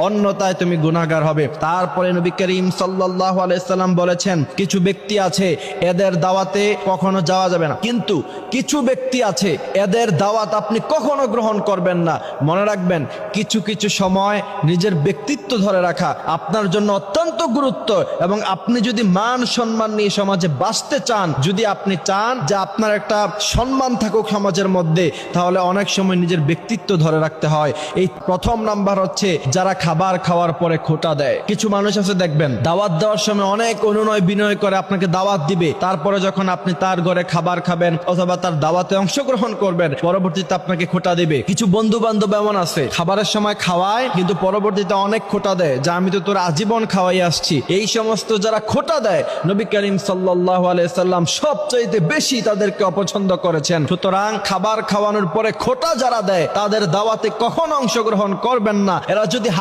অন্যথায় তুমি গুনাহগার হবে। তারপরে নবী করিম সাল্লাল্লাহু আলাইহি সাল্লাম বলেছেন, কিছু ব্যক্তি আছে এদের দাওয়াতে কখনো যাওয়া যাবে না, কিন্তু কিছু ব্যক্তি আছে এদের দাওয়াত আপনি কখনো গ্রহণ করবেন না। মনে রাখবেন, কিছু কিছু সময় নিজের ব্যক্তিত্ব ধরে রাখা আপনার জন্য অত্যন্ত গুরুত্ব, এবং আপনি যদি মান সম্মান নিয়ে সমাজে বাঁচতে চান, যদি আপনি চান যে আপনার একটা সম্মান থাকুক সমাজের মধ্যে, তাহলে অনেক সময় নিজের ব্যক্তিত্ব ধরে রাখতে হয়। এই প্রথম নাম্বার হচ্ছে যারা খাবার খাওয়ার পরে খোঁটা দেয়। কিছু মানুষ আছে দেখবেন, দাওয়াত দেওয়ার সময় অনেক অনুনয় বিনয় করে আপনাকে দাওয়াত দিবে, তারপরে যখন আপনি তার ঘরে খাবার খাবেন অথবা তার দাওয়াতে অংশগ্রহণ করবেন, পরবর্তীতে আপনাকে খোঁটা দিবে। কিছু বন্ধু বান্ধব এমন আছে, খাবারের সময় খাওয়ায় কিন্তু পরবর্তীতে অনেক খোঁটা দেয়, যা আমি তো তোর আজীবন খাওয়াই আসছি। এই সমস্ত যারা খোঁটা দেয়, নবী করিম সাল্লাল্লাহু আলাইহি সাল্লাম সবচাইতে বেশি তাদেরকে অপছন্দ করেছেন। সুতরাং খাবার খাওয়ানোর পরে খোঁটা যারা দেয়, তাদের দাওয়াতে কখনো অংশগ্রহণ করবেন না। এরা